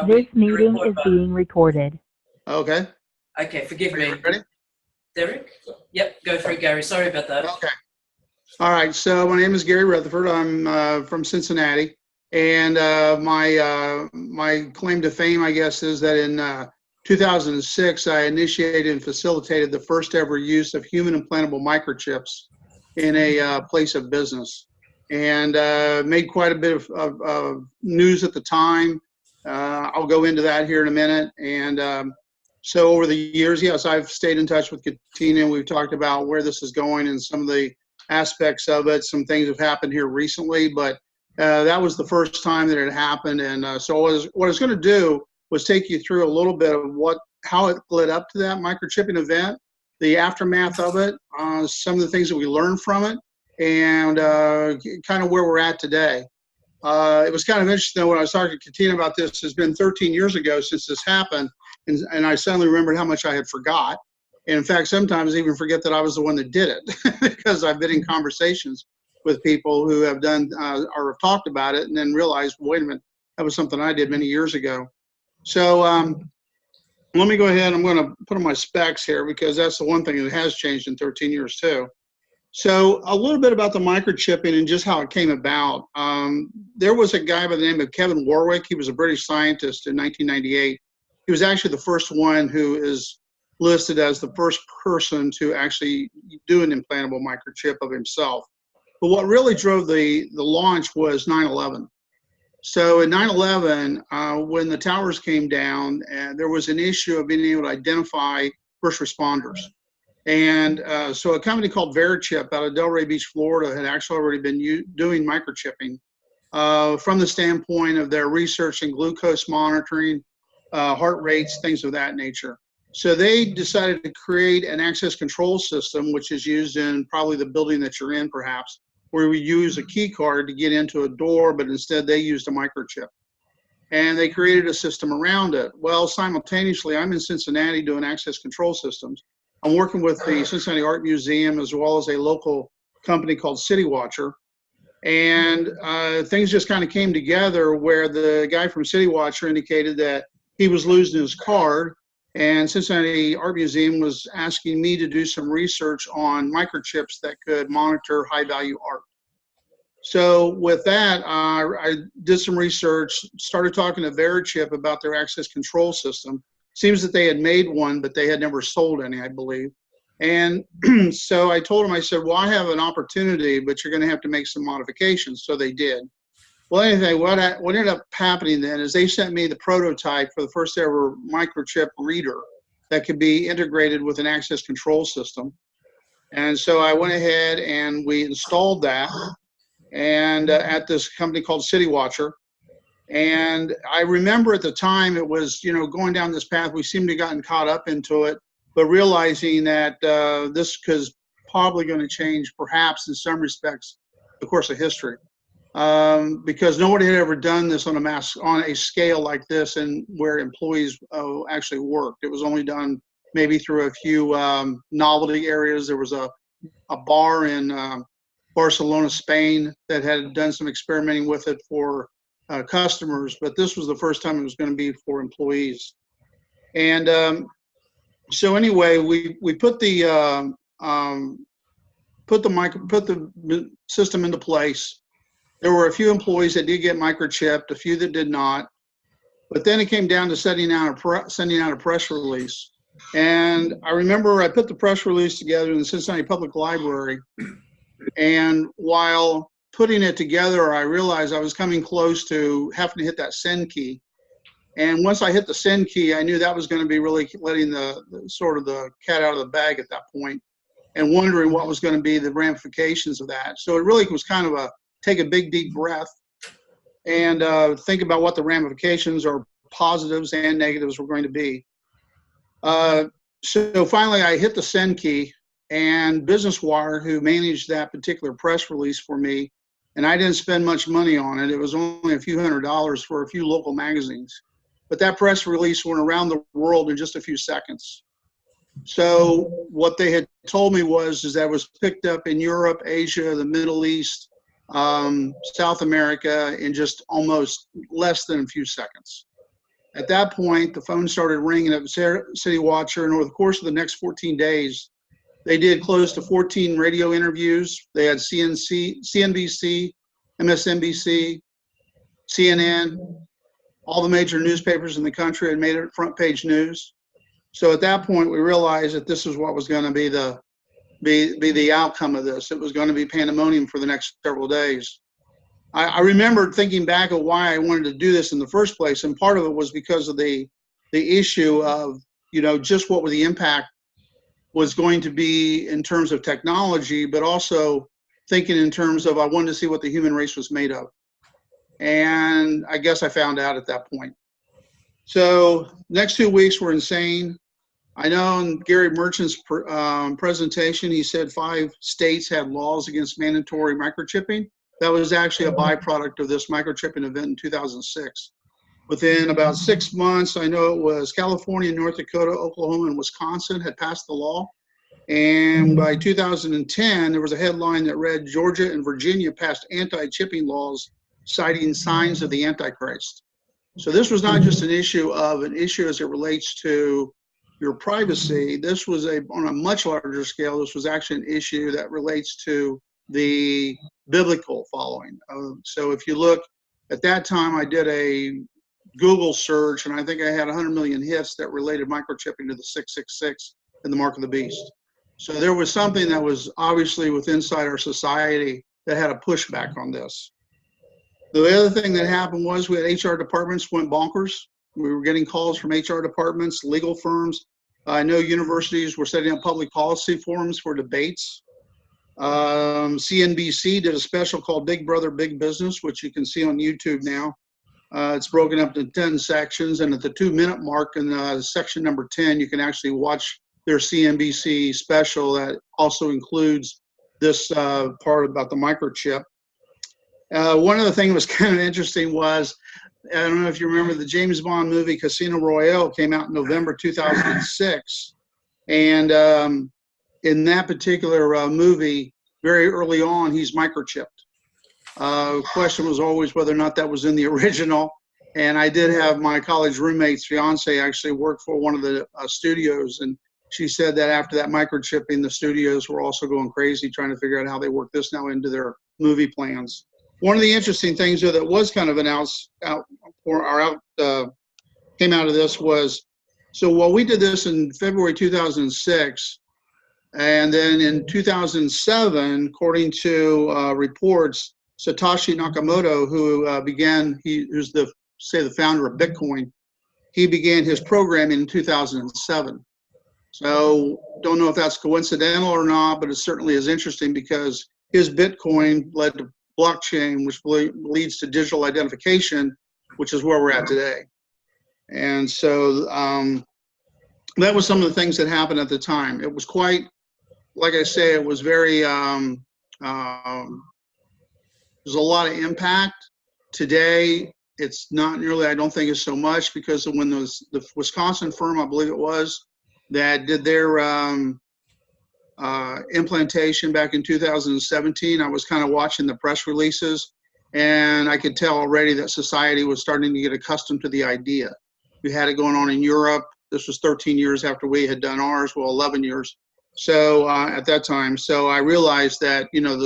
This meeting is being recorded. Okay. Okay, forgive me. Ready? Derek? Yep, go for it, Gary. Sorry about that. Okay. All right. So my name is Gary Retherford. I'm from Cincinnati, and my claim to fame, I guess, is that in 2006 I initiated and facilitated the first ever use of human implantable microchips in a place of business, and made quite a bit of news at the time. I'll go into that here in a minute. And so over the years, yes, I've stayed in touch with Katina, and we've talked about where this is going and some of the aspects of it. Some things have happened here recently, but that was the first time that it happened. And so what I was going to do was take you through a little bit of how it led up to that microchipping event, the aftermath of it, some of the things that we learned from it, and kind of where we're at today. It was kind of interesting when I was talking to Katina about this. It's been 13 years ago since this happened, and I suddenly remembered how much I had forgot. And in fact, sometimes I even forget that I was the one that did it because I've been in conversations with people who have done or have talked about it and then realized, wait a minute, that was something I did many years ago. So let me go ahead. I'm going to put on my specs here because that's the one thing that has changed in 13 years too. So a little bit about the microchipping and just how it came about. There was a guy by the name of Kevin Warwick. He was a British scientist in 1998. He was actually the first one who is listed as the first person to actually do an implantable microchip of himself. But what really drove the launch was 9/11. So in 9/11, when the towers came down, there was an issue of being able to identify first responders. And so a company called Verichip out of Delray Beach, Florida, had actually already been doing microchipping from the standpoint of their research and glucose monitoring, heart rates, things of that nature. So they decided to create an access control system, which is used in probably the building that you're in, perhaps, where we use a key card to get into a door, but instead they used a microchip. And they created a system around it. Well, simultaneously, I'm in Cincinnati doing access control systems. I'm working with the Cincinnati Art Museum as well as a local company called City Watcher. And things just kind of came together where the guy from City Watcher indicated that he was losing his card, and Cincinnati Art Museum was asking me to do some research on microchips that could monitor high-value art. So with that, I did some research, started talking to Verichip about their access control system. Seems that they had made one, but they had never sold any, I believe. And so I told them, I said, well, I have an opportunity, but you're going to have to make some modifications. So they did. Well, anyway, what ended up happening then is they sent me the prototype for the first ever microchip reader that could be integrated with an access control system. And so I went ahead and we installed that and at this company called City Watcher. And I remember at the time it was, going down this path, we seemed to have gotten caught up into it, but realizing that this was probably going to change, perhaps in some respects, the course of history. Because nobody had ever done this on a scale like this and where employees actually worked. It was only done maybe through a few novelty areas. There was a bar in Barcelona, Spain that had done some experimenting with it for customers, but this was the first time it was going to be for employees. And so anyway, we put the system into place. There were a few employees that did get microchipped, a few that did not. But then it came down to sending out a press release. And I remember I put the press release together in the Cincinnati Public Library. And while putting it together, I realized I was coming close to having to hit that send key. And once I hit the send key, I knew that was going to be really letting the cat out of the bag at that point, and wondering what was going to be the ramifications of that. So it really was kind of take a big, deep breath and think about what the ramifications or positives and negatives were going to be. So finally, I hit the send key, and Business Wire, who managed that particular press release for me, and I didn't spend much money on it. It was only a few $100s for a few local magazines. But that press release went around the world in just a few seconds. So what they had told me was that it was picked up in Europe, Asia, the Middle East, South America in just almost less than a few seconds. At that point, the phone started ringing at City Watcher, and over the course of the next 14 days, they did close to 14 radio interviews. They had CNBC, MSNBC, CNN, all the major newspapers in the country had made it front page news. So at that point, we realized that this is what was going to be the outcome of this. It was going to be pandemonium for the next several days. I remembered thinking back of why I wanted to do this in the first place, and part of it was because of the issue of, you know, just what the impact was going to be in terms of technology, but also thinking in terms of I wanted to see what the human race was made of. And I guess I found out at that point. So next 2 weeks were insane. I know in Gary Merchant's presentation, he said 5 states had laws against mandatory microchipping. That was actually a byproduct of this microchipping event in 2006. Within about 6 months, I know it was California, North Dakota, Oklahoma, and Wisconsin had passed the law. And by 2010, there was a headline that read, Georgia and Virginia passed anti-chipping laws citing signs of the Antichrist. So this was not just an issue as it relates to your privacy. This was on a much larger scale. This was actually an issue that relates to the biblical following. So if you look at that time, I did a Google search, and I think I had 100 million hits that related microchipping to the 666 and the mark of the beast. So there was something that was obviously within inside our society that had a pushback on this. The other thing that happened was we had HR departments went bonkers. We were getting calls from HR departments, legal firms. I know universities were setting up public policy forums for debates. CNBC did a special called Big Brother, Big Business, which you can see on YouTube now. It's broken up into 10 sections, and at the 2-minute mark in section number 10, you can actually watch their CNBC special that also includes this part about the microchip. One of the things that was kind of interesting was, I don't know if you remember the James Bond movie Casino Royale came out in November 2006. And in that particular movie, very early on, he's microchipped. Question was always whether or not that was in the original. And I did have my college roommate's fiance actually work for one of the studios. And she said that after that microchipping, the studios were also going crazy trying to figure out how they work this now into their movie plans. One of the interesting things though, that was kind of announced came out of this was, so while we did this in February 2006, and then in 2007, according to reports, Satoshi Nakamoto, who's the founder of Bitcoin, he began his programming in 2007. So don't know if that's coincidental or not, but it certainly is interesting because his Bitcoin led to blockchain, which leads to digital identification, which is where we're at today. And so that was some of the things that happened at the time. It was quite, like I say, it was very, there's a lot of impact. Today, it's not nearly, I don't think it's so much, because when the Wisconsin firm, I believe it was, that did their implantation back in 2017, I was kind of watching the press releases, and I could tell already that society was starting to get accustomed to the idea. We had it going on in Europe. This was 13 years after we had done ours, well, 11 years. So at that time, so I realized that, you know,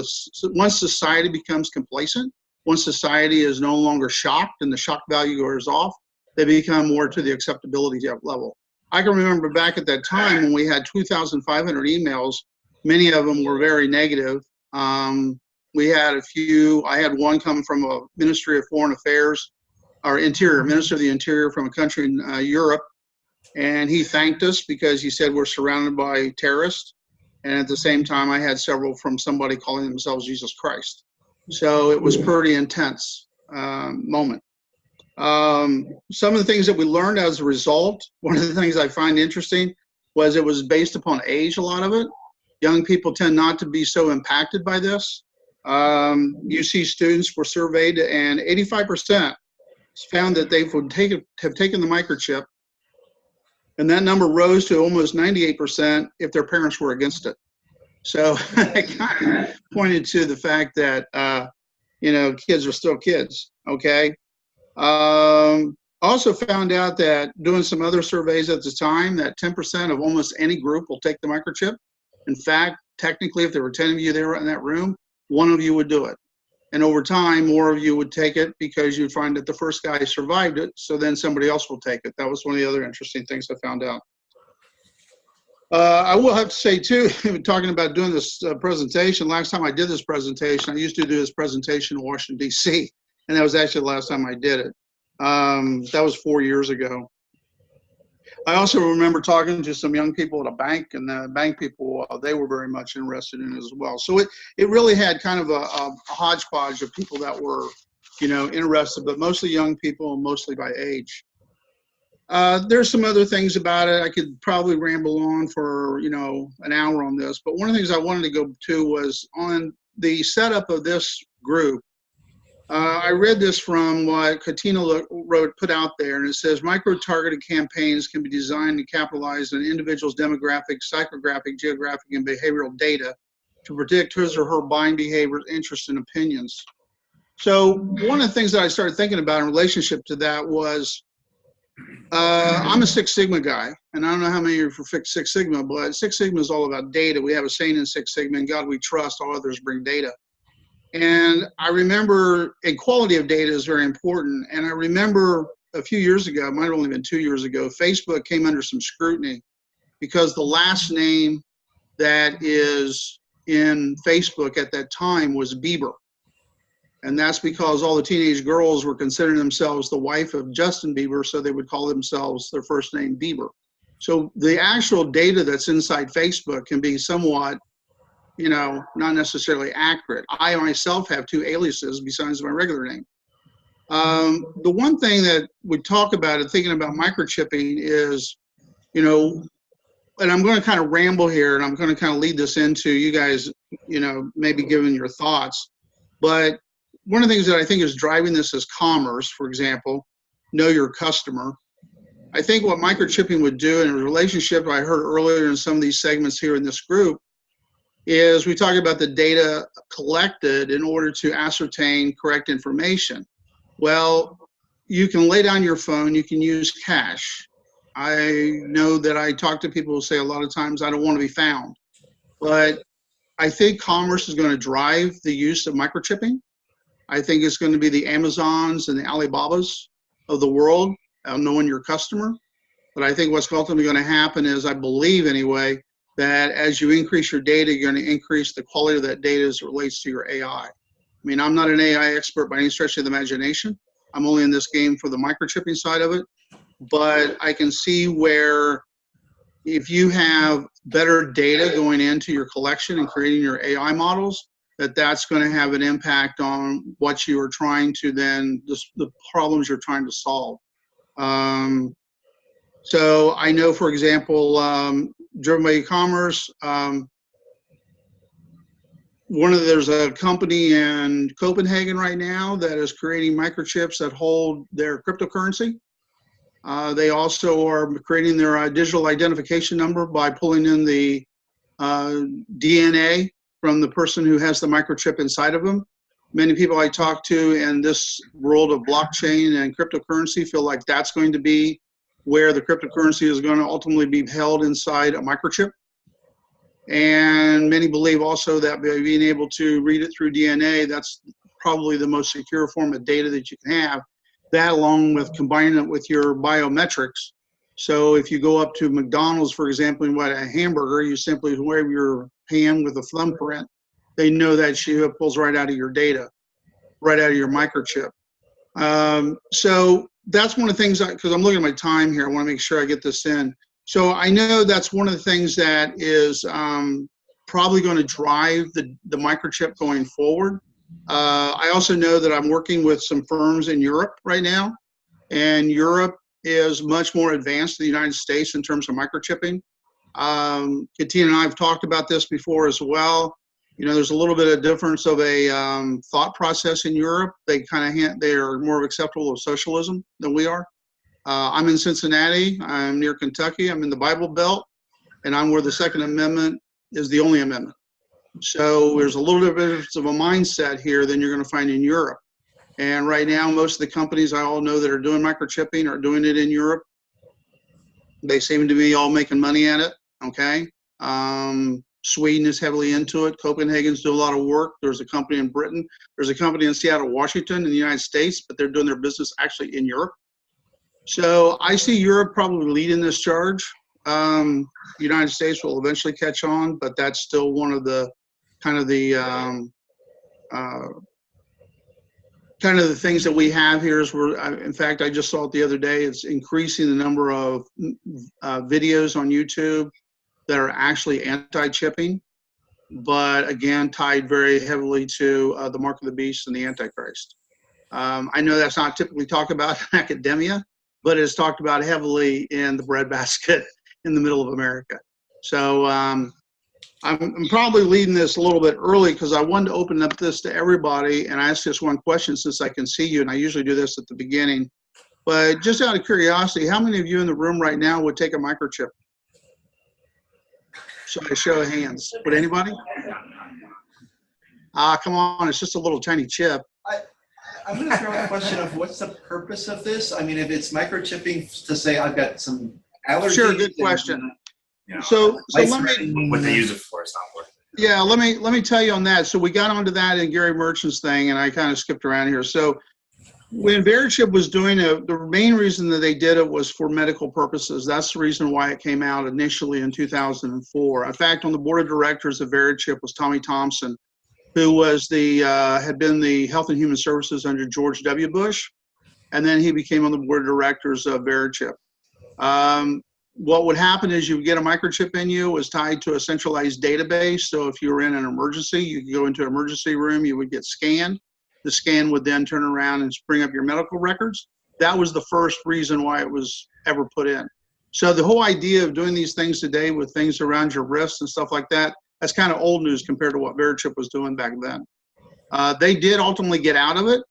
once society becomes complacent, once society is no longer shocked and the shock value wears off, they become more to the acceptability level. I can remember back at that time when we had 2,500 emails, many of them were very negative. We had a few, I had one come from a Ministry of Foreign Affairs, or Interior, Minister of the Interior from a country in Europe. And he thanked us because he said we're surrounded by terrorists. And at the same time, I had several from somebody calling themselves Jesus Christ. So it was pretty intense moment. Some of the things that we learned as a result, one of the things I find interesting was it was based upon age, a lot of it. Young people tend not to be so impacted by this. UC students were surveyed, and 85% found that they would have taken the microchip, and that number rose to almost 98% if their parents were against it. So it kind of pointed to the fact that, you know, kids are still kids, okay? Also found out that doing some other surveys at the time that 10% of almost any group will take the microchip. In fact, technically, if there were 10 of you there in that room, one of you would do it. And over time, more of you would take it because you'd find that the first guy survived it, so then somebody else will take it. That was one of the other interesting things I found out. I will have to say, too, talking about doing this presentation, last time I did this presentation, I used to do this presentation in Washington, D.C., and that was actually the last time I did it. That was 4 years ago. I also remember talking to some young people at a bank, and the bank people, they were very much interested in it as well. So it really had kind of a hodgepodge of people that were, you know, interested, but mostly young people and mostly by age. There's some other things about it. I could probably ramble on for, you know, an hour on this, but one of the things I wanted to go to was on the setup of this group. I read this from what Katina put out there, and it says micro-targeted campaigns can be designed to capitalize on individuals' demographic, psychographic, geographic, and behavioral data to predict his or her buying behavior, interests, and opinions. So one of the things that I started thinking about in relationship to that was, I'm a Six Sigma guy, and I don't know how many of you are for Six Sigma, but Six Sigma is all about data. We have a saying in Six Sigma, in God we trust, all others bring data. And I remember, and quality of data is very important. And I remember a few years ago, it might have only been 2 years ago, Facebook came under some scrutiny because the last name that is in Facebook at that time was Bieber. And that's because all the teenage girls were considering themselves the wife of Justin Bieber, so they would call themselves their first name Bieber. So the actual data that's inside Facebook can be somewhat, you know, not necessarily accurate. I myself have 2 aliases besides my regular name. The one thing that we talk about and thinking about microchipping is, you know, and I'm going to kind of ramble here and I'm going to kind of lead this into you guys, you know, maybe giving your thoughts. But one of the things that I think is driving this is commerce, for example, know your customer. I think what microchipping would do in a relationship I heard earlier in some of these segments here in this group is we talk about the data collected in order to ascertain correct information. Well, you can lay down your phone, you can use cash. I know that I talk to people who say a lot of times, I don't want to be found. But I think commerce is going to drive the use of microchipping. I think it's going to be the Amazons and the Alibabas of the world, knowing your customer. But I think what's ultimately going to happen is, I believe anyway, that as you increase your data, you're going to increase the quality of that data as it relates to your AI. I mean, I'm not an AI expert by any stretch of the imagination. I'm only in this game for the microchipping side of it. But I can see where if you have better data going into your collection and creating your AI models, that's going to have an impact on what you are trying to then, the problems you're trying to solve. So I know, for example, driven by e-commerce, there's a company in Copenhagen right now that is creating microchips that hold their cryptocurrency. They also are creating their digital identification number by pulling in the DNA from the person who has the microchip inside of them. Many people I talk to in this world of blockchain and cryptocurrency feel like that's going to be where the cryptocurrency is going to ultimately be held inside a microchip. And many believe also that by being able to read it through DNA, that's probably the most secure form of data that you can have. That, along with combining it with your biometrics. So if you go up to McDonald's, for example, and buy a hamburger, you simply wave your hand with a thumbprint. They know that shit pulls right out of your data, right out of your microchip. So that's one of the things, because I'm looking at my time here, I want to make sure I get this in. So I know that's one of the things that is probably going to drive the microchip going forward. I also know that I'm working with some firms in Europe right now, and Europe is much more advanced than the United States in terms of microchipping. Katina and I have talked about this before as well. You know, there's a little bit of difference of a thought process in Europe. They are more acceptable of socialism than we are. I'm in Cincinnati. I'm near Kentucky. I'm in the Bible Belt, and I'm where the Second Amendment is the only amendment. So there's a little bit of a mindset here than you're going to find in Europe. And right now, most of the companies I all know that are doing microchipping are doing it in Europe. They seem to be all making money at it, okay? Sweden is heavily into it. Copenhagen's doing a lot of work. There's a company in Britain. There's a company in Seattle, Washington in the United States, but they're doing their business actually in Europe. So I see Europe probably leading this charge. The United States will eventually catch on, but that's still one of the kind of the things that we have here is in fact, I just saw it the other day, it's increasing the number of videos on YouTube that are actually anti-chipping, but again, tied very heavily to the mark of the beast and the Antichrist. I know that's not typically talked about in academia, but it's talked about heavily in the breadbasket in the middle of America. So I'm probably leading this a little bit early because I wanted to open up this to everybody and ask this one question since I can see you, and I usually do this at the beginning. But just out of curiosity, how many of you in the room right now would take a microchip? So a show of hands. Would anybody? Come on, it's just a little tiny chip. I'm going to throw out a question of what's the purpose of this? I mean, if it's microchipping to say I've got some allergies. Sure, good question. You know, So let me. what they use it for is not worth it. Yeah, let me tell you on that. So we got onto that in Gary Merchant's thing, and I kind of skipped around here. So when Verichip was doing it, the main reason that they did it was for medical purposes. That's the reason why it came out initially in 2004. In fact, on the board of directors of Verichip was Tommy Thompson, who was had been the Health and Human Services under George W. Bush, and then he became on the board of directors of Verichip. What would happen is you would get a microchip in you, was tied to a centralized database. So if you were in an emergency, you could go into an emergency room, you would get scanned. The scan would then turn around and bring up your medical records. That was the first reason why it was ever put in. So the whole idea of doing these things today with things around your wrists and stuff like that, that's kind of old news compared to what Verichip was doing back then. They did ultimately get out of it.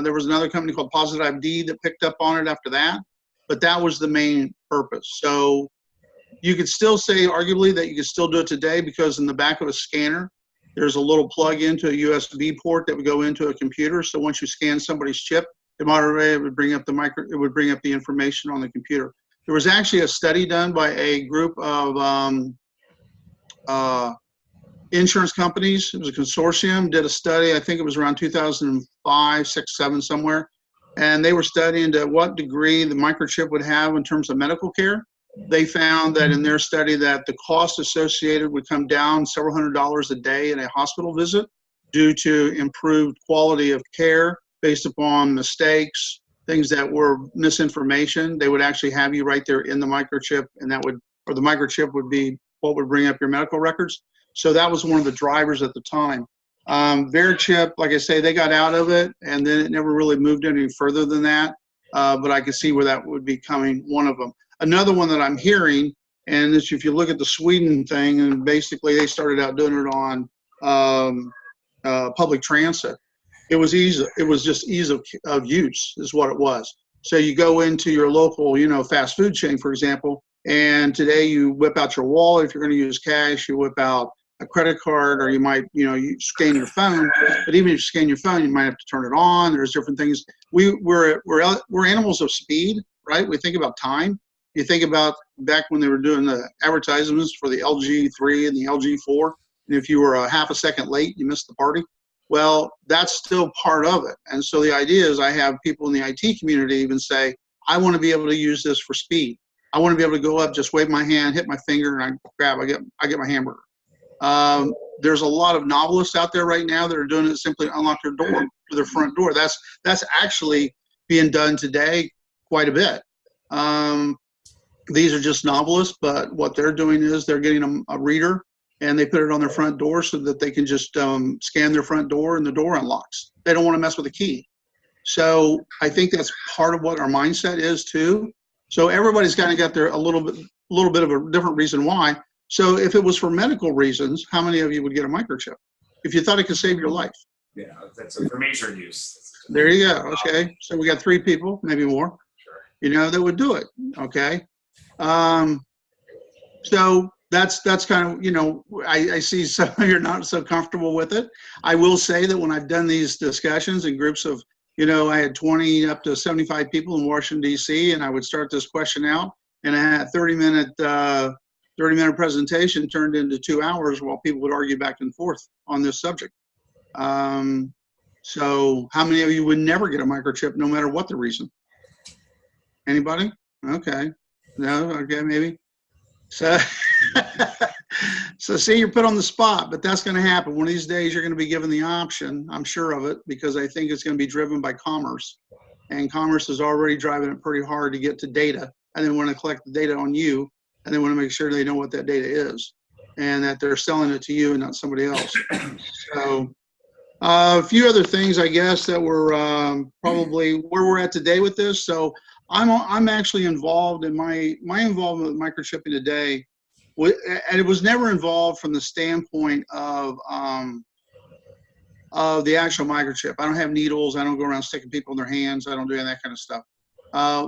There was another company called Positive ID that picked up on it after that, but that was the main purpose. So you could still say arguably that you could still do it today because in the back of a scanner, there's a little plug into a USB port that would go into a computer. So once you scan somebody's chip, it would bring up the information on the computer. There was actually a study done by a group of insurance companies. It was a consortium, did a study, I think it was around 2005, 6, 7, somewhere. And they were studying to what degree the microchip would have in terms of medical care. They found that in their study that the cost associated would come down several $100s a day in a hospital visit due to improved quality of care based upon mistakes, things that were misinformation. They would actually have you right there in the microchip, and the microchip would be what would bring up your medical records. So that was one of the drivers at the time. Verichip, like I say, they got out of it, and then it never really moved any further than that. But I could see where that would be coming, one of them. Another one that I'm hearing, and this, if you look at the Sweden thing, and basically they started out doing it on public transit. It was easy. It was just ease of use is what it was. So you go into your local, fast food chain, for example, and today you whip out your wallet. If you're going to use cash, you whip out a credit card, or you might, you scan your phone. But even if you scan your phone, you might have to turn it on. There's different things. We're animals of speed, right? We think about time. You think about back when they were doing the advertisements for the LG 3 and the LG 4, and if you were a half a second late, you missed the party. Well, that's still part of it. And so the idea is I have people in the IT community even say, I want to be able to use this for speed. I want to be able to go up, just wave my hand, hit my finger, and I get my hamburger. There's a lot of novelists out there right now that are doing it simply unlock their door to their front door. That's actually being done today quite a bit. These are just novelists, but what they're doing is they're getting a reader, and they put it on their front door so that they can just scan their front door and the door unlocks. They don't want to mess with the key. So I think that's part of what our mindset is too. So everybody's kind of got a little bit of a different reason why. So if it was for medical reasons, how many of you would get a microchip? If you thought it could save your life. Yeah, that's for major use. There you go. Okay. So we got 3 people, maybe more, Sure. that would do it. Okay. So that's kind of, I see some of you are not so comfortable with it. I will say that when I've done these discussions in groups of, you know, I had 20 up to 75 people in Washington, D.C., and I would start this question out, and I had a 30-minute presentation turned into 2 hours while people would argue back and forth on this subject. So how many of you would never get a microchip no matter what the reason? Anybody? Okay. No? Okay, maybe. So, so see, you're put on the spot, but that's going to happen. One of these days, you're going to be given the option. I'm sure of it, because I think it's going to be driven by commerce. And commerce is already driving it pretty hard to get to data. And they want to collect the data on you, and they want to make sure they know what that data is, and that they're selling it to you and not somebody else. So a few other things, I guess, that were probably where we're at today with this. So I'm actually involved in my involvement with microchipping today, and it was never involved from the standpoint of the actual microchip. I don't have needles. I don't go around sticking people in their hands. I don't do any of that kind of stuff.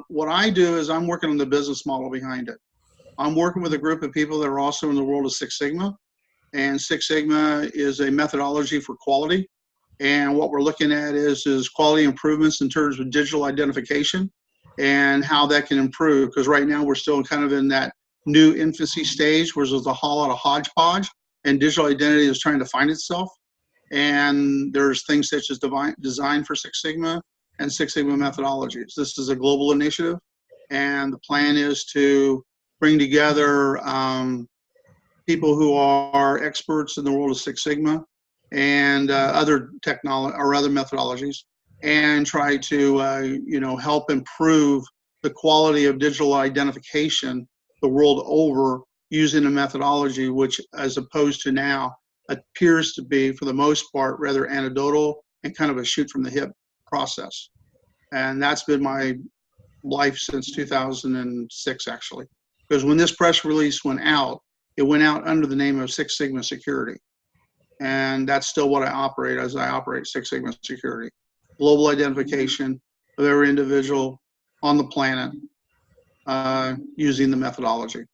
What I do is I'm working on the business model behind it. I'm working with a group of people that are also in the world of Six Sigma, and Six Sigma is a methodology for quality. And what we're looking at is quality improvements in terms of digital identification and how that can improve. Because right now we're still kind of in that new infancy stage where there's a whole lot of hodgepodge, and digital identity is trying to find itself. And there's things such as design for Six Sigma and Six Sigma methodologies. This is a global initiative, and the plan is to bring together people who are experts in the world of Six Sigma and other technology or other methodologies, and try to help improve the quality of digital identification the world over using a methodology which, as opposed to now, appears to be, for the most part, rather anecdotal and kind of a shoot from the hip process. And that's been my life since 2006, actually. Because when this press release went out, it went out under the name of Six Sigma Security. And that's still what I operate as. I operate Six Sigma Security. Global identification of every individual on the planet using the methodology.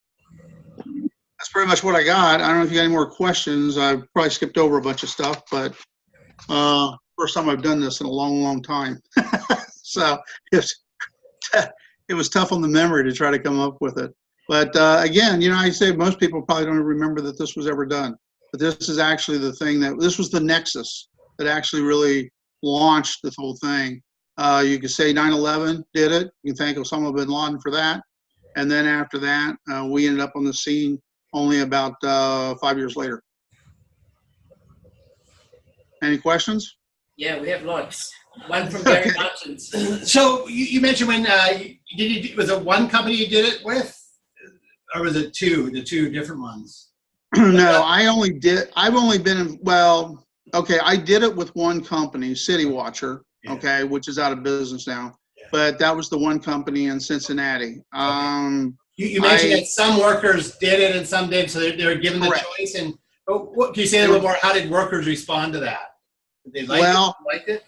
That's pretty much what I got. I don't know if you got any more questions. I probably skipped over a bunch of stuff, but first time I've done this in a long, long time. So it was tough on the memory to try to come up with it. But again, I say most people probably don't even remember that this was ever done. But this is actually the thing this was the nexus that actually really launched this whole thing. You could say 9/11 did it. You can thank Osama bin Laden for that. And then after that, we ended up on the scene only about 5 years later. Any questions? Yeah, we have lots. One from Gary Martins. So you mentioned when was it one company you did it with, or was it the two different ones? No, I've only been in, well, okay, I did it with one company, City Watcher, okay, which is out of business now. But that was the one company in Cincinnati. You mentioned that some workers did it and some did, so they were given the choice. And what can you say a little more? How did workers respond to that? Did they like it?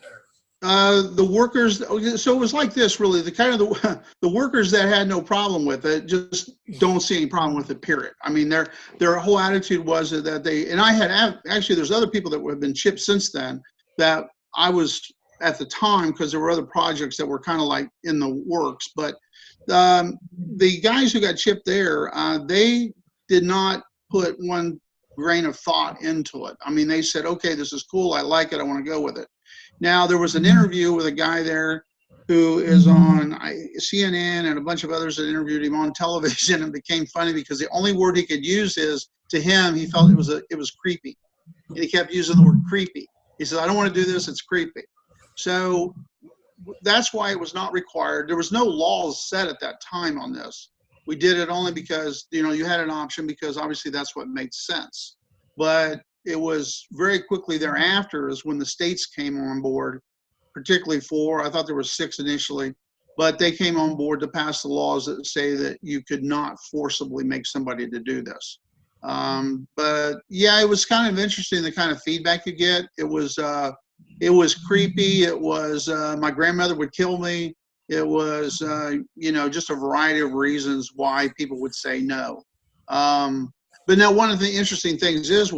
The workers, so it was like this, really. The workers that had no problem with it just don't see any problem with it, period. I mean, their whole attitude was that and I had, actually, there's other people that have been chipped since then that I was at the time, because there were other projects that were kind of like in the works. But the guys who got chipped there, they did not put one grain of thought into it. I mean, they said, okay, this is cool. I like it. I want to go with it. Now, there was an interview with a guy there who is on CNN and a bunch of others that interviewed him on television, and became funny because the only word he could use is, to him, he felt it was creepy. And he kept using the word creepy. He said, I don't want to do this. It's creepy. So that's why it was not required. There was no laws set at that time on this. We did it only because, you had an option, because obviously that's what made sense. But it was very quickly thereafter is when the states came on board, particularly 4. I thought there were 6 initially, but they came on board to pass the laws that say that you could not forcibly make somebody to do this. But yeah, it was kind of interesting, the kind of feedback you get. It was creepy. It was, my grandmother would kill me. It was, just a variety of reasons why people would say no. But now one of the interesting things is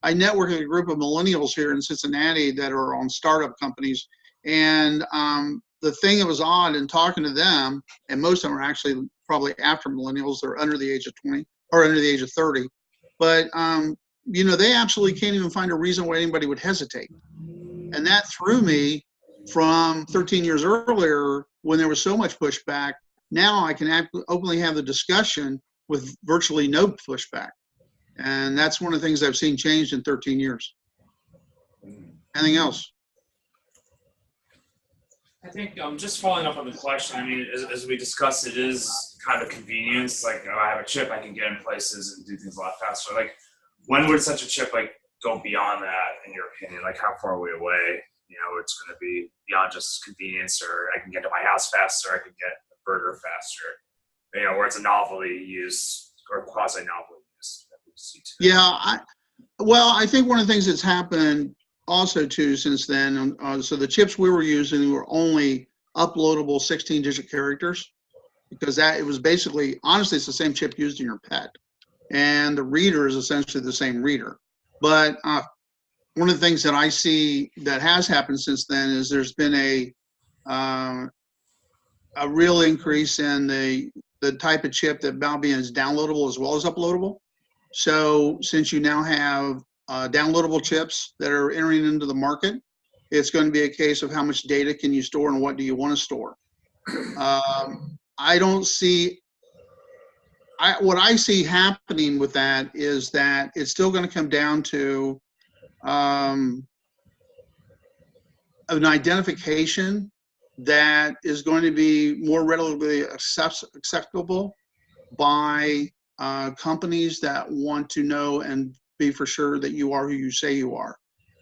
I network with a group of millennials here in Cincinnati that are on startup companies, And the thing that was odd in talking to them, and most of them are actually probably after millennials, they're under the age of 20 or under the age of 30. But, you know, they absolutely can't even find a reason why anybody would hesitate. And that threw me from 13 years earlier when there was so much pushback. Now I can openly have the discussion with virtually no pushback. And that's one of the things I've seen changed in 13 years. Anything else? I think just following up on the question, I mean, as we discussed, it is kind of a convenience. Like, you know, I have a chip, I can get in places and do things a lot faster. Like, when would such a chip like go beyond that, in your opinion? Like, how far are we away? You know, it's going to be beyond just convenience, or I can get to my house faster, I can get a burger faster. You know, where it's a novelty use or quasi-novelty use that we see too. Yeah, well, I think one of the things that's happened also too since then, so the chips we were using were only uploadable 16-digit characters, because that it was basically, honestly, it's the same chip used in your pet, and the reader is essentially the same reader. But one of the things that I see that has happened since then is there's been a real increase in the type of chip that now is downloadable as well as uploadable. So since you now have downloadable chips that are entering into the market, it's going to be a case of how much data can you store and what do you want to store. I don't see, what I see happening with that is that it's still going to come down to an identification that is going to be more readily acceptable by companies that want to know and be for sure that you are who you say you are.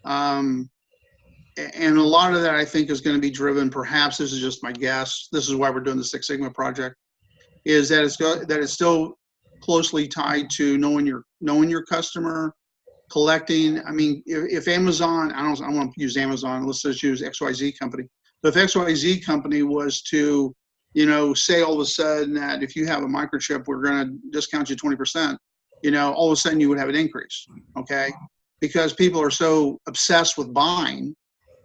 And a lot of that, I think, is going to be driven, perhaps this is just my guess, this is why we're doing the Six Sigma project, is that it's still closely tied to knowing your customer, collecting. I mean, if Amazon, I want to use Amazon, let's just use XYZ company. But if XYZ company was to, you know, say all of a sudden that if you have a microchip, we're going to discount you 20%, you know, all of a sudden you would have an increase, okay? Because people are so obsessed with buying,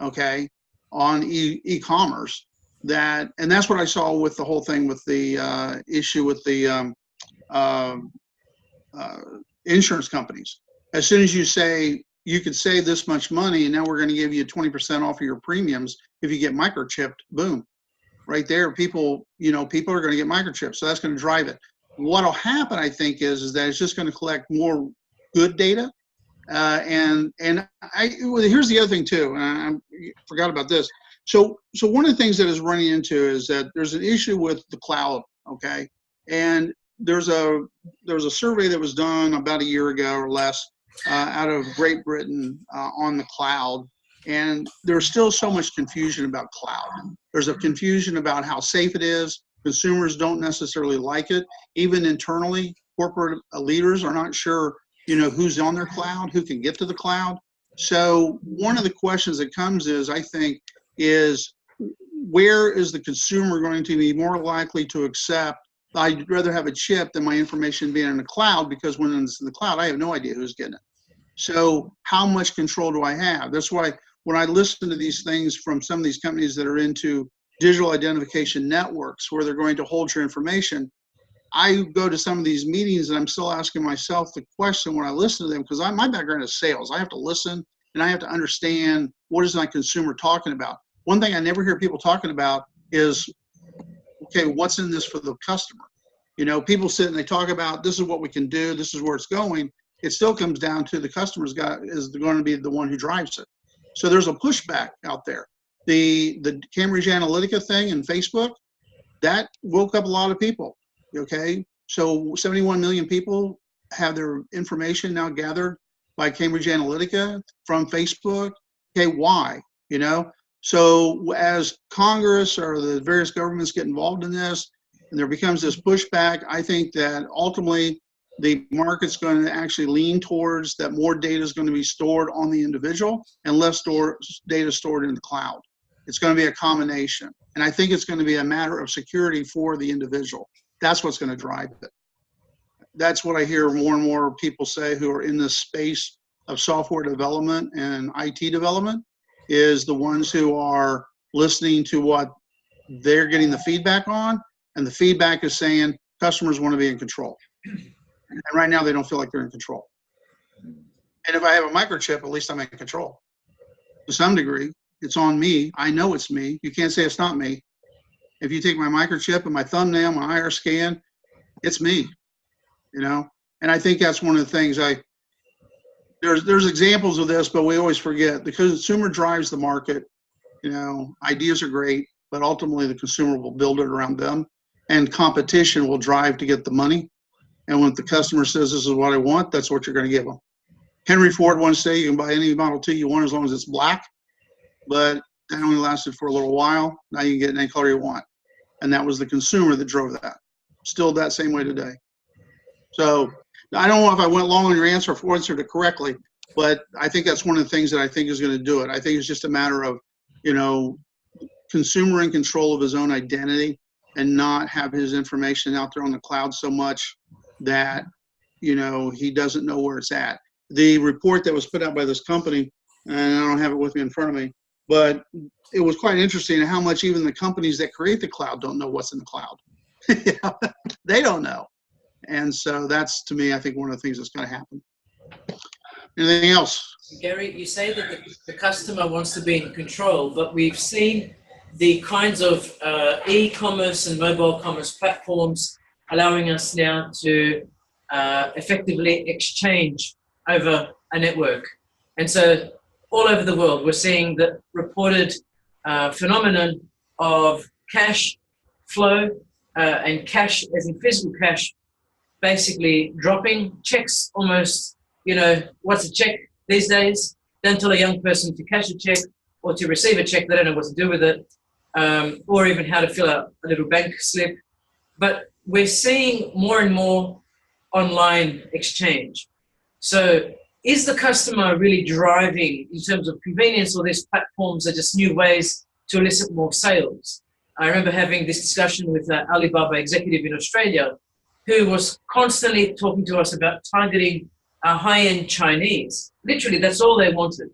okay, on e-commerce that, and that's what I saw with the whole thing with the issue with the insurance companies. As soon as you say you could save this much money and now we're going to give you 20% off of your premiums if you get microchipped, boom, right there, people are going to get microchipped. So that's going to drive it. What'll happen, I think, is that it's just going to collect more good data. Here's the other thing too, and I forgot about this. So one of the things that is running into is that there's an issue with the cloud, okay? And there's a survey that was done about a year ago or less out of Great Britain on the cloud, and there's still so much confusion about cloud. There's a confusion about how safe it is. Consumers don't necessarily like it. Even internally, corporate leaders are not sure, you know, who's on their cloud, who can get to the cloud. So one of the questions that comes is, I think, is where is the consumer going to be more likely to accept, I'd rather have a chip than my information being in the cloud, because when it's in the cloud, I have no idea who's getting it. So how much control do I have? That's why when I listen to these things from some of these companies that are into digital identification networks where they're going to hold your information, I go to some of these meetings and I'm still asking myself the question when I listen to them, because my background is sales. I have to listen and I have to understand what is my consumer talking about. One thing I never hear people talking about is, okay, what's in this for the customer? You know, people sit and they talk about this is what we can do, this is where it's going. It still comes down to the customer's is going to be the one who drives it. So there's a pushback out there. The Cambridge Analytica thing and Facebook, that woke up a lot of people, okay? So 71 million people have their information now gathered by Cambridge Analytica from Facebook. Okay, why? You know? So as Congress or the various governments get involved in this, and there becomes this pushback, I think that ultimately the market's going to actually lean towards that more data is going to be stored on the individual and less data stored in the cloud. It's going to be a combination. And I think it's going to be a matter of security for the individual. That's what's going to drive it. That's what I hear more and more people say who are in this space of software development and IT development, is the ones who are listening to what they're getting the feedback on, and the feedback is saying customers want to be in control. And right now they don't feel like they're in control. And if I have a microchip, at least I'm in control. To some degree, it's on me. I know it's me. You can't say it's not me. If you take my microchip and my thumbnail, my IR scan, it's me, you know? And I think that's one of the things there's examples of this, but we always forget the consumer drives the market. You know, ideas are great, but ultimately the consumer will build it around them, and competition will drive to get the money. And when the customer says, this is what I want, that's what you're going to give them. Henry Ford once said, you can buy any Model T you want as long as it's black, but that only lasted for a little while. Now you can get any color you want. And that was the consumer that drove that. Still that same way today. So I don't know if I went long on your answer or answered it correctly, but I think that's one of the things that I think is going to do it. I think it's just a matter of, you know, consumer in control of his own identity and not have his information out there on the cloud so much that, you know, he doesn't know where it's at. The report that was put out by this company, and I don't have it with me in front of me, but it was quite interesting how much even the companies that create the cloud don't know what's in the cloud. They don't know. And so that's, to me, I think one of the things that's going to happen. Anything else? Gary, you say that the customer wants to be in control, but we've seen the kinds of e-commerce and mobile commerce platforms allowing us now to effectively exchange over a network. And so all over the world, we're seeing the reported phenomenon of cash flow and cash, as in physical cash, basically dropping. Checks almost, you know, what's a check these days? Don't tell a young person to cash a check or to receive a check. They don't know what to do with it, or even how to fill out a little bank slip. But we're seeing more and more online exchange. So is the customer really driving in terms of convenience, or these platforms are just new ways to elicit more sales? I remember having this discussion with an Alibaba executive in Australia who was constantly talking to us about targeting high-end Chinese. Literally, that's all they wanted,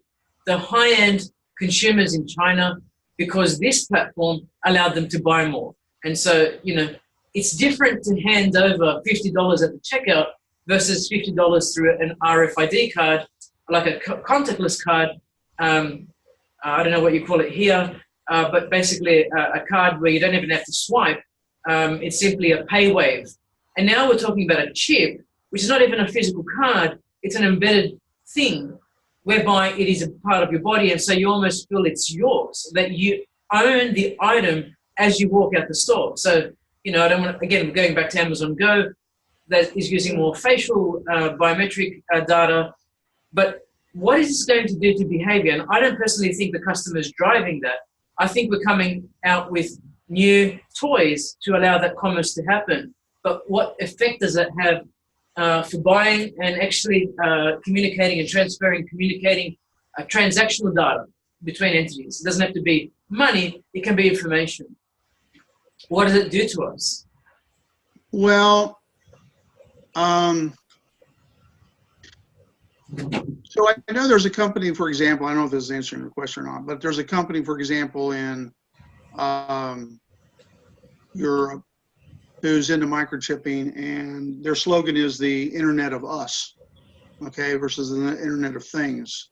the high-end consumers in China, because this platform allowed them to buy more. And so, you know, it's different to hand over $50 at the checkout versus $50 through an RFID card, like a contactless card. I don't know what you call it here, but basically a card where you don't even have to swipe. It's simply a pay wave. And now we're talking about a chip, which is not even a physical card. It's an embedded thing whereby it is a part of your body. And so you almost feel it's yours, that you own the item as you walk out the store. So, you know, I don't want to, again, going back to Amazon Go, that is using more facial biometric data. But what is this going to do to behavior? And I don't personally think the customer is driving that. I think we're coming out with new toys to allow that commerce to happen. But what effect does that have for buying and actually communicating and transferring, communicating transactional data between entities? It doesn't have to be money, it can be information. What does it do to us? Well, so I know there's a company, for example, I don't know if this is answering your question or not, but there's a company, for example, in Europe who's into microchipping, and their slogan is the Internet of Us, okay, versus the Internet of Things,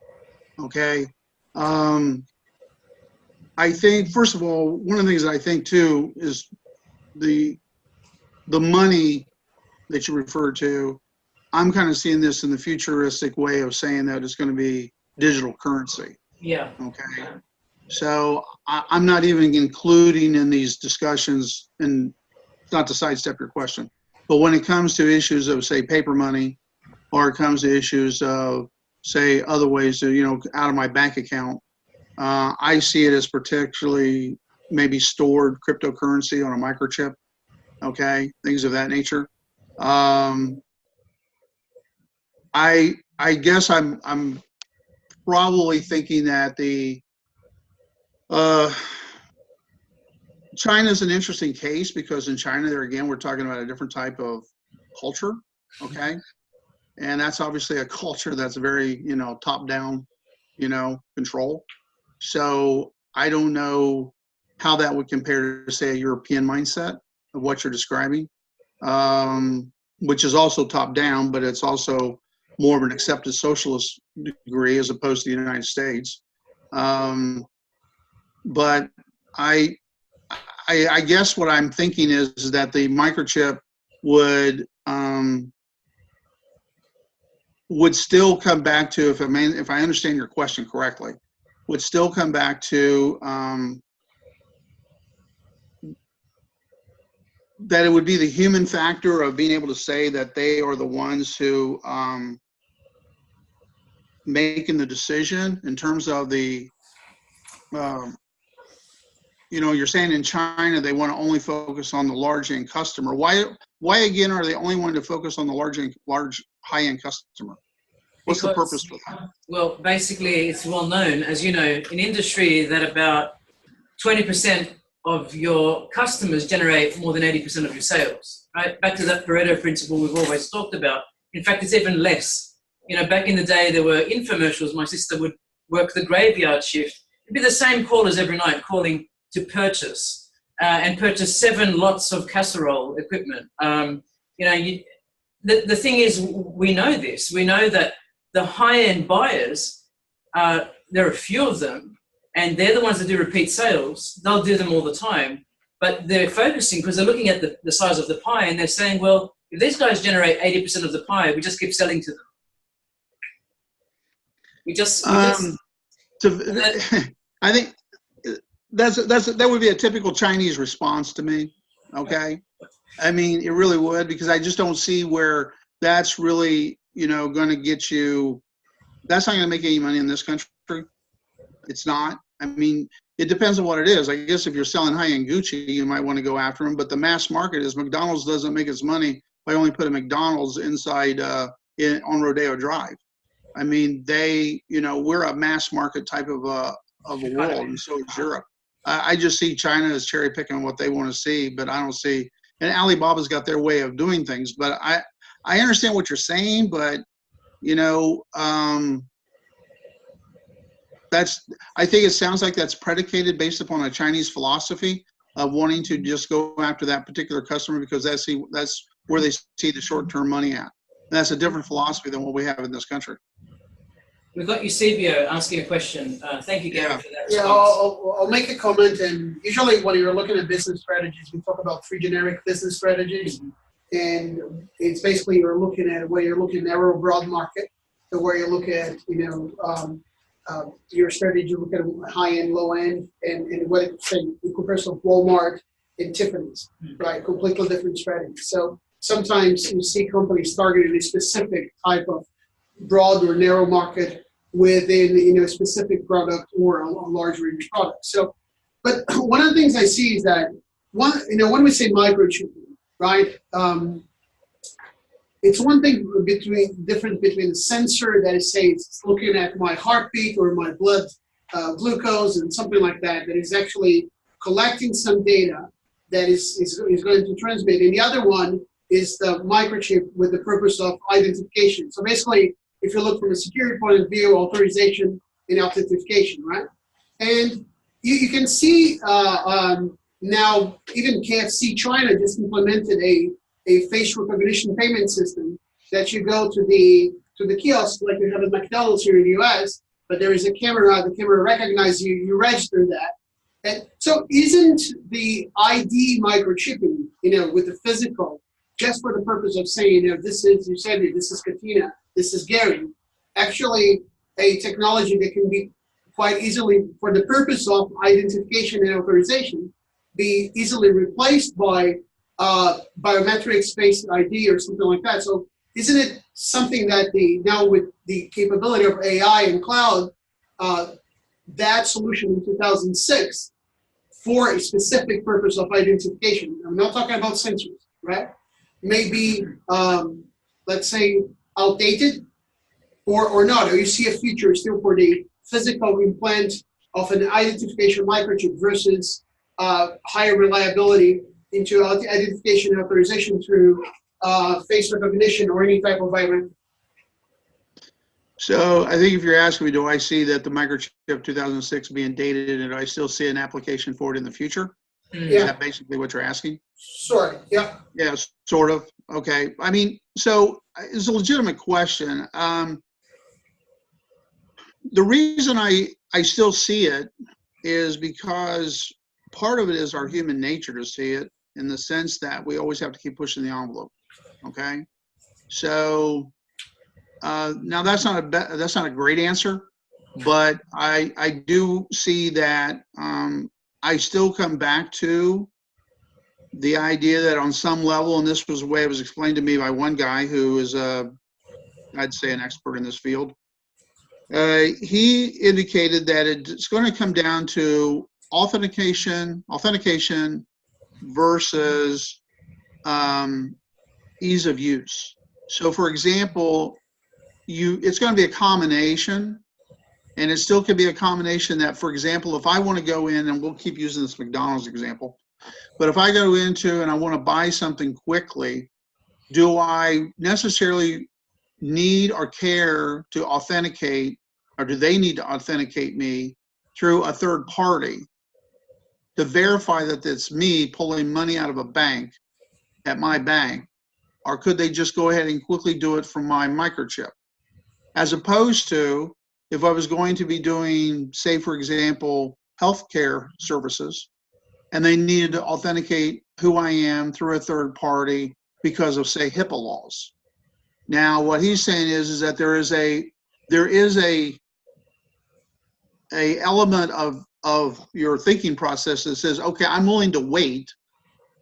okay? I think, first of all, one of the things that I think too is the money that you referred to. I'm kind of seeing this in the futuristic way of saying that it's going to be digital currency. Yeah. Okay. So I'm not even including in these discussions, and not to sidestep your question, but when it comes to issues of, say, paper money, or it comes to issues of, say, other ways to, you know, out of my bank account, I see it as particularly maybe stored cryptocurrency on a microchip, okay, things of that nature. I guess I'm probably thinking that China's an interesting case, because in China, there again, we're talking about a different type of culture, okay? And that's obviously a culture that's very, you know, top-down, you know, control. So I don't know how that would compare to, say, a European mindset of what you're describing, which is also top down, but it's also more of an accepted socialist degree as opposed to the United States. But I guess what I'm thinking is that the microchip would still come back to, if I understand your question correctly, would still come back to that it would be the human factor of being able to say that they are the ones who making the decision in terms of the you're saying in China they want to only focus on the large end customer. Why again are they only wanting to focus on the large high end customer? What's the purpose for that? Well, basically, it's well known, as you know, in industry that about 20% of your customers generate more than 80% of your sales. Right? Back to that Pareto principle we've always talked about. In fact, it's even less. Back in the day, there were infomercials. My sister would work the graveyard shift. It'd be the same callers every night calling to purchase and purchase 7 lots of casserole equipment. The thing is, we know this. We know that the high-end buyers, there are a few of them, and they're the ones that do repeat sales. They'll do them all the time, but they're focusing because they're looking at the size of the pie, and they're saying, well, if these guys generate 80% of the pie, we just keep selling to them. I think that would be a typical Chinese response to me. Okay, I mean, it really would, because I just don't see where that's really going to get you. That's not going to make any money in this country. It's not. I mean, it depends on what it is. I guess if you're selling high-end Gucci, you might want to go after them. But the mass market is McDonald's doesn't make its money by only putting McDonald's inside on Rodeo Drive. I mean, we're a mass market type of a world, and so is Europe. I just see China as cherry picking what they want to see, but I don't see. And Alibaba's got their way of doing things. But I understand what you're saying, but I think it sounds like that's predicated based upon a Chinese philosophy of wanting to just go after that particular customer because that's where they see the short-term money at. And that's a different philosophy than what we have in this country. We've got Eusebio asking a question. Thank you, Gary, for that response. Yeah, I'll make a comment. And usually when you're looking at business strategies, we talk about 3 generic business strategies. And it's basically you're looking at where you're looking narrow, broad market, to where you look at, your strategy, you look at high end, low end, and what it's saying, the comparison of Walmart and Tiffany's, right? Completely different strategies. So sometimes you see companies targeting a specific type of broad or narrow market within a specific product or a large range of products. So, but one of the things I see is that when we say microchipping, right? It's one thing difference between a sensor that is, say, it's looking at my heartbeat or my blood glucose and something like that is actually collecting some data that is going to transmit. And the other one is the microchip with the purpose of identification. So basically, if you look from a security point of view, authorization and authentication, right? And you can see now even KFC China just implemented a face recognition payment system that you go to the kiosk like you have at McDonald's here in the US, but there is a camera, the camera recognizes you, you register that. And so isn't the ID microchipping, with the physical, just for the purpose of saying, this is Eusebio, this is Katina, this is Gary, actually a technology that can be quite easily, for the purpose of identification and authorization, be easily replaced by biometrics-based ID or something like that. So isn't it something that now with the capability of AI and cloud, that solution in 2006 for a specific purpose of identification, I'm not talking about sensors, right? Maybe, let's say, outdated or not, or you see a future still for the physical implant of an identification microchip versus higher reliability into identification and authorization through face recognition or any type of biometric. So I think if you're asking me, do I see that the microchip 2006 being dated, and do I still see an application for it in the future? Is Yeah. that basically what you're asking? Sorry. Yeah. Yes, sort of. Okay. I mean, so it's a legitimate question. The reason I still see it is because part of it is our human nature to see it, in the sense that we always have to keep pushing the envelope. Okay. So now that's not a great answer, but I do see that I still come back to the idea that on some level, and this was the way it was explained to me by one guy who is I'd say an expert in this field. He indicated that it's going to come down to authentication versus ease of use. So, for example, it's going to be a combination, and it still could be a combination that, for example, if I want to go in, and we'll keep using this McDonald's example, but if I go into and I want to buy something quickly, do I necessarily need or care to authenticate, or do they need to authenticate me through a third party to verify that it's me pulling money out of a bank at my bank? Or could they just go ahead and quickly do it from my microchip? As opposed to, if I was going to be doing, say, for example, healthcare services, and they needed to authenticate who I am through a third party because of, say, HIPAA laws. Now, what he's saying is that there is a element of your thinking process that says, okay, I'm willing to wait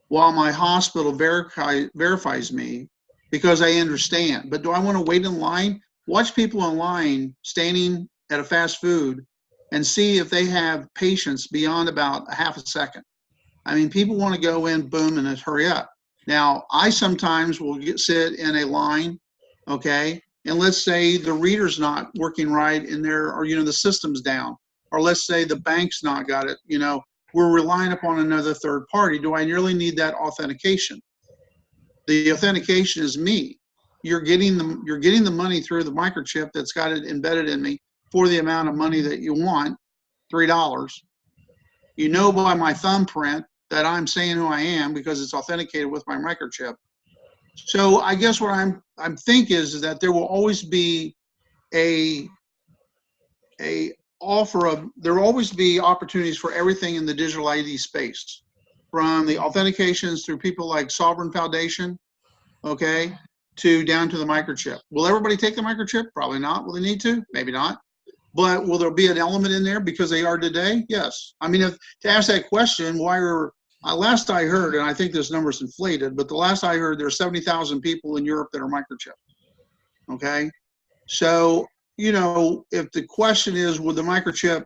while my hospital verifies me because I understand. But do I want to wait in line? Watch people in line standing at a fast food and see if they have patience beyond about a half a second. I mean, people want to go in, boom, and just hurry up. Now, I sometimes will sit in a line, okay, and let's say the reader's not working right in there, or, the system's down, or let's say the bank's not got it, we're relying upon another third party. Do I really need that authentication? The authentication is me. You're getting the money through the microchip that's got it embedded in me for the amount of money that you want, $3. By my thumbprint that I'm saying who I am because it's authenticated with my microchip. So I guess what I'm thinking is that there will always be there will always be opportunities for everything in the digital ID space, from the authentications through people like Sovereign Foundation, okay, down to the microchip. Will everybody take the microchip? Probably not. Will they need to? Maybe not. But will there be an element in there because they are today? Yes. I mean, to ask that question, last I heard, and I think this number's inflated, but the last I heard, there are 70,000 people in Europe that are microchipped. Okay. So, if the question is, would the microchip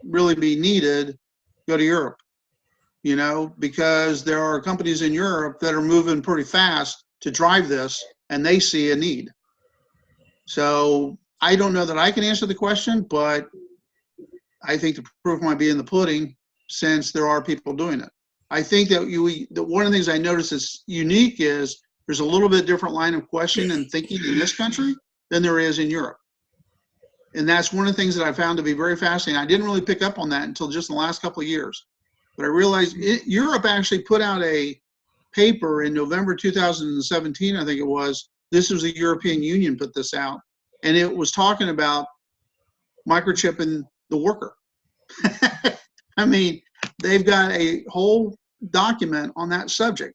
really be needed, go to Europe, because there are companies in Europe that are moving pretty fast to drive this, and they see a need. So I don't know that I can answer the question, but I think the proof might be in the pudding, since there are people doing it. I think that one of the things I noticed is unique is there's a little bit different line of questioning and thinking in this country than there is in Europe. And that's one of the things that I found to be very fascinating. I didn't really pick up on that until just in the last couple of years. But I realized Europe actually put out a paper in November 2017, I think it was. This was the European Union put this out. And it was talking about microchipping the worker. I mean, they've got a whole document on that subject.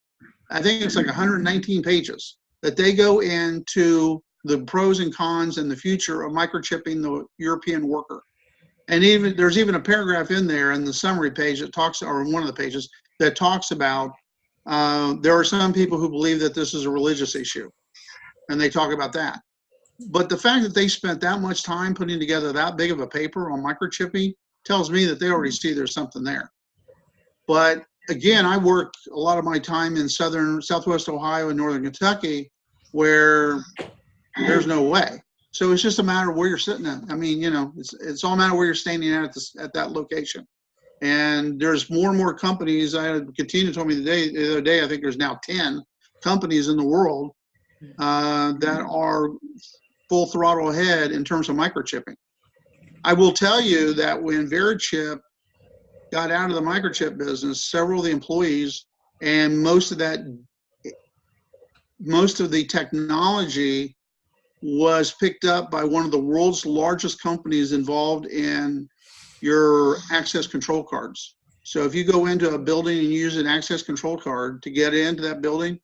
I think it's like 119 pages that they go into the pros and cons and the future of microchipping the European worker. And there's even a paragraph in there in the summary page that talks, or one of the pages that talks about, there are some people who believe that this is a religious issue, and they talk about that. But the fact that they spent that much time putting together that big of a paper on microchipping tells me that they already see there's something there. But again, I work a lot of my time in southwest Ohio and northern Kentucky, where there's no way. So it's just a matter of where you're sitting at. I mean, it's all a matter of where you're standing at that location. And there's more and more companies. Katina told me the other day, I think there's now 10 companies in the world that are full throttle ahead in terms of microchipping. I will tell you that when Verichip got out of the microchip business, several of the employees and most of the technology was picked up by one of the world's largest companies involved in your access control cards. So if you go into a building and use an access control card to get into that building,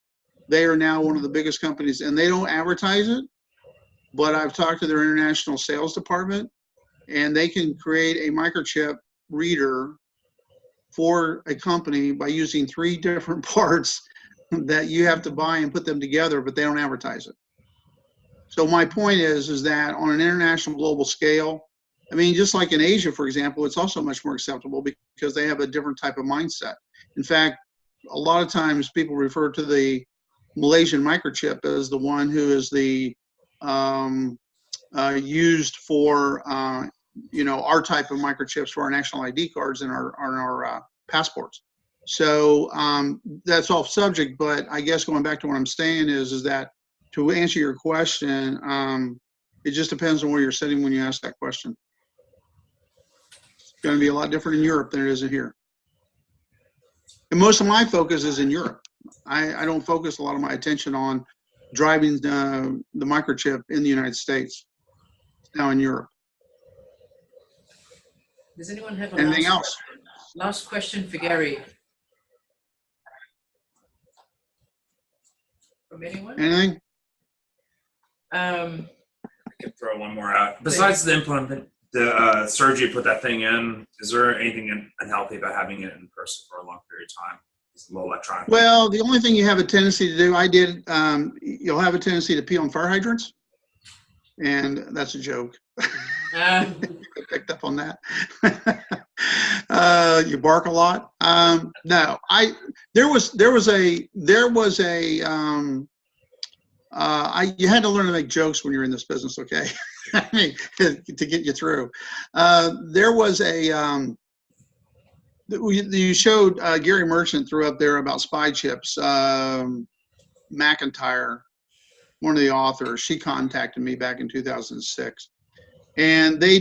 they are now one of the biggest companies, and they don't advertise it, but I've talked to their international sales department, and they can create a microchip reader for a company by using 3 different parts that you have to buy and put them together, but they don't advertise it. So my point is that on an international global scale, I mean, just like in Asia, for example, it's also much more acceptable because they have a different type of mindset. In fact, a lot of times people refer to the Malaysian microchip as the one who is the used for our type of microchips for our national ID cards and our passports. So that's off subject, but I guess going back to what I'm saying is that to answer your question, it just depends on where you're sitting when you ask that question. It's going to be a lot different in Europe than it is in here. And most of my focus is in Europe. I don't focus a lot of my attention on driving the microchip in the United States. It's now in Europe. Does anyone have anything else? Last question for Gary. From anyone? Anything? I could throw one more out. Besides the implant, the surgery, put that thing in, is there anything unhealthy about having it in person for a long period of time? It's a little electronic. Well, the only thing you have a tendency to do, you'll have a tendency to pee on fire hydrants. And that's a joke. I picked up on that. You bark a lot. No, you had to learn to make jokes when you're in this business, okay? I mean, to get you through. There was you showed Gary Merchant threw up there about spy chips. McIntyre, one of the authors, she contacted me back in 2006. And they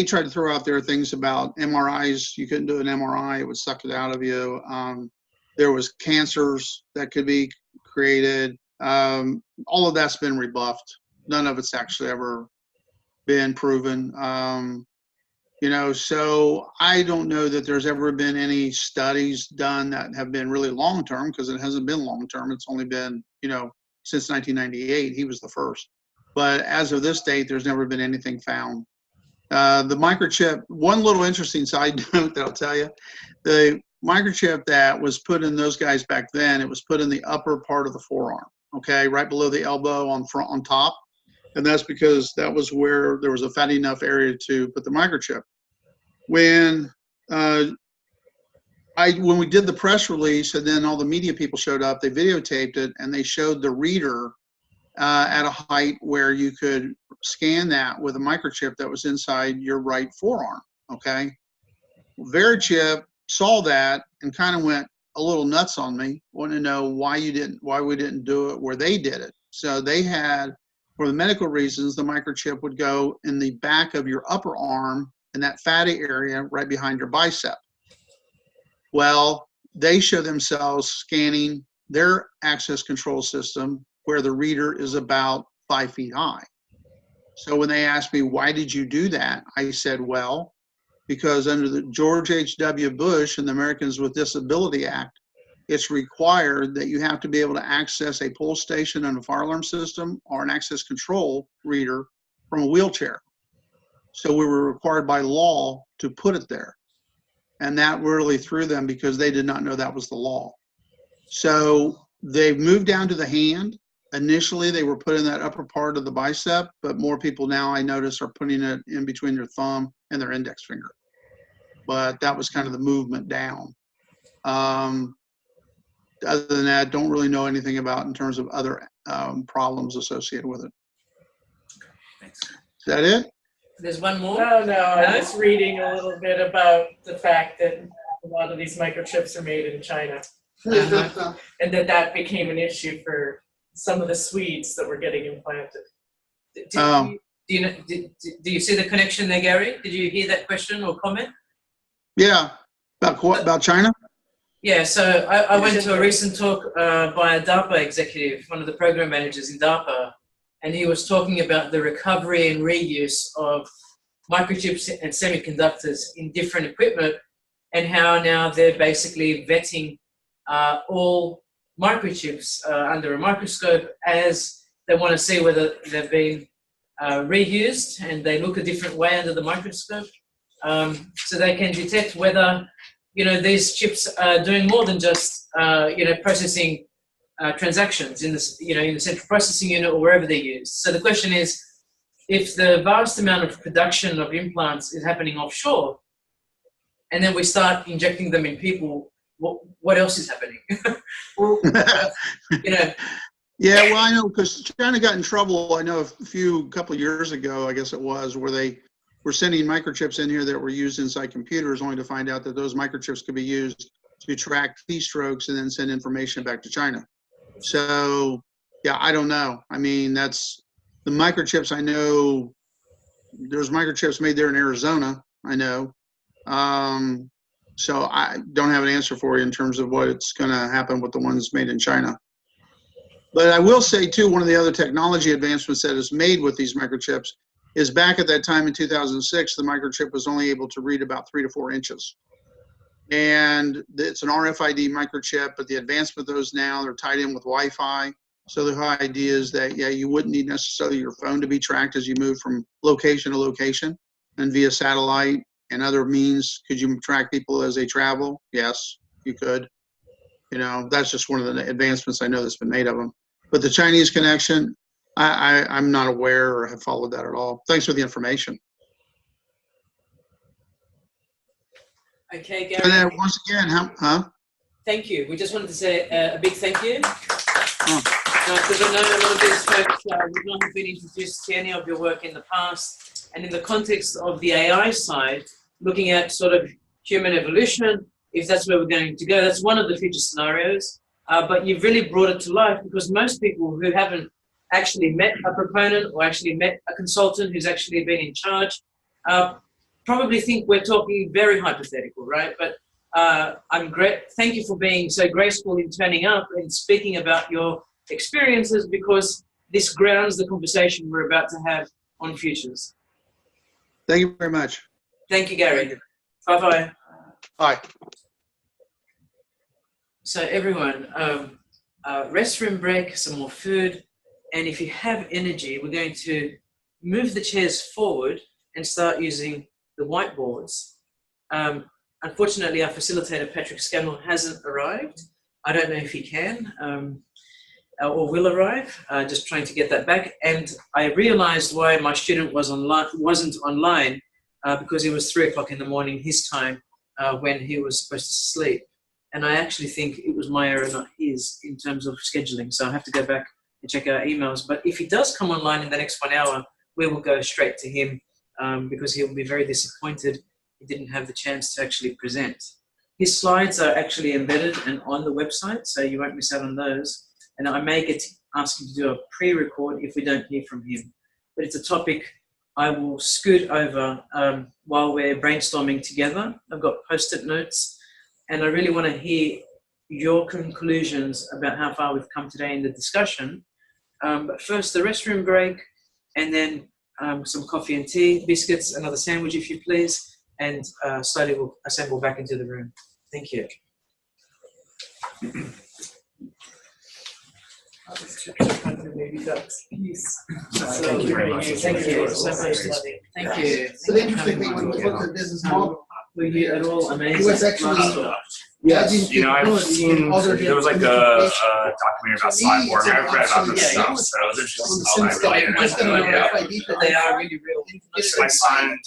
try to throw out there things about MRIs. You couldn't do an MRI, it would suck it out of you. There was cancers that could be created. All of that's been rebuffed. None of it's actually ever been proven. So I don't know that there's ever been any studies done that have been really long-term, because it hasn't been long-term. It's only been, since 1998, he was the first. But as of this date, there's never been anything found. The microchip, one little interesting side note that I'll tell you, the microchip that was put in those guys back then, it was put in the upper part of the forearm, okay, right below the elbow on top. And that's because that was where there was a fatty enough area to put the microchip. When we did the press release and then all the media people showed up, they videotaped it and they showed the reader at a height where you could scan that with a microchip that was inside your right forearm, okay? Verichip saw that and kind of went a little nuts on me, wanted to know why we didn't do it where they did it. So they had, for the medical reasons, the microchip would go in the back of your upper arm in that fatty area right behind your bicep. Well, they show themselves scanning their access control system where the reader is about 5 feet high. So when they asked me, why did you do that? I said, well, because under the George H.W. Bush and the Americans with Disability Act, it's required that you have to be able to access a pull station and a fire alarm system or an access control reader from a wheelchair. So we were required by law to put it there. And that really threw them because they did not know that was the law. So they've moved down to the hand. Initially, they were put in that upper part of the bicep, but more people now, I notice, are putting it in between their thumb and their index finger. But that was kind of the movement down. Other than that, don't really know anything about in terms of other problems associated with it. Thanks. Is that it? There's one more? No, I was reading a little bit about the fact that a lot of these microchips are made in China. And that became an issue for some of the Swedes that were getting implanted. Do you see the connection there, Gary? Did you hear that question or comment? Yeah, about China? Yeah, so I went to a recent talk by a DARPA executive, one of the program managers in DARPA, and he was talking about the recovery and reuse of microchips and semiconductors in different equipment, and how now they're basically vetting all microchips under a microscope as they want to see whether they've been reused, and they look a different way under the microscope, so they can detect whether these chips are doing more than just processing transactions in this in the central processing unit or wherever they're used. So the question is, if the vast amount of production of implants is happening offshore, and then we start injecting them in people, what else is happening? Yeah, well, I know, because China got in trouble. I know a couple of years ago, I guess it was, where they were sending microchips in here that were used inside computers, only to find out that those microchips could be used to track keystrokes and then send information back to China. So, yeah, I don't know. I mean, that's the microchips. I know there's microchips made there in Arizona. I know. So I don't have an answer for you in terms of what's going to happen with the ones made in China. But I will say, too, one of the other technology advancements that is made with these microchips is back at that time in 2006, the microchip was only able to read about 3 to 4 inches. And it's an RFID microchip, but the advancement of those now, they're tied in with Wi-Fi. So the whole idea is that, yeah, you wouldn't need necessarily your phone to be tracked as you move from location to location, and via satellite and other means. Could you track people as they travel? Yes, you could. That's just one of the advancements I know that's been made of them. But the Chinese connection, I'm not aware or have followed that at all. Thanks for the information. Okay, Gary. And then once again, Thank you. We just wanted to say a big thank you. Because I know a lot of these folks would not have been introduced to any of your work in the past. And in the context of the AI side, looking at sort of human evolution, if that's where we're going to go, that's one of the future scenarios. But you've really brought it to life, because most people who haven't actually met a proponent or actually met a consultant who's actually been in charge probably think we're talking very hypothetical, right? But I'm great. Thank you for being so graceful in turning up and speaking about your experiences, because this grounds the conversation we're about to have on futures. Thank you very much. Thank you, Gary. Bye-bye. Bye. So everyone, restroom break, some more food, and if you have energy, we're going to move the chairs forward and start using the whiteboards. Unfortunately, our facilitator, Patrick Scammell, hasn't arrived. I don't know if he can or will arrive, just trying to get that back. And I realized why my student wasn't online, because it was 3 o'clock in the morning his time when he was supposed to sleep. And I actually think it was my error, not his, in terms of scheduling. So I have to go back and check our emails. But if he does come online in the next 1 hour, we will go straight to him, because he'll be very disappointed he didn't have the chance to actually present. His slides are actually embedded and on the website, so you won't miss out on those. And I may get to ask him to do a pre-record if we don't hear from him. But it's a topic I will scoot over while we're brainstorming together. I've got post-it notes, and I really want to hear your conclusions about how far we've come today in the discussion. But first, the restroom break, and then some coffee and tea, biscuits, another sandwich if you please, and slowly we'll assemble back into the room. Thank you. Baby ducks. Peace. Thank you very much. Thank you so much. Thank you. So the interesting thing when we looked at business model, Were you at all amazing? it was actually Yes, you know, I've capability seen, in other there was like a documentary about To me, Cyborg. it's I've read about absolutely- this yeah, stuff, so it was on interesting the how sense that that related. it's gonna Yeah. RFID, but They are really real. My son,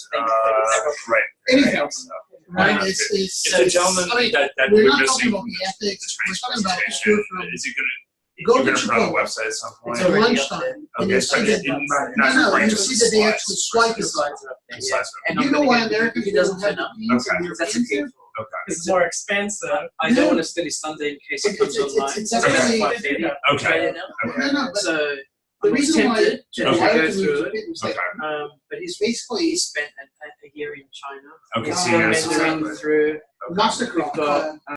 right. Anyhow, So, right? It's It's a gentleman I mean, that we're we're not missing. talking about the ethics. We're This talking about the presentation. pure from Is he gonna? Go You're to gonna put it on the Chipotle. website at some point. It's a lunchtime, and Okay, you so see that. No, you see that they actually swipe your card. And You I'm know gonna why get- Americans he doesn't don't have turn up. the means Okay. and you're That's a into? key. Okay. It's more expensive. I don't want to steal his thunder in case he comes online. It's actually- Australia now. Okay. No, but So The I was reason why tempted to Okay. go through it, is that but he spent a year in China. Okay, He's so yes, Mandarin exactly. through. Mastercard. We've got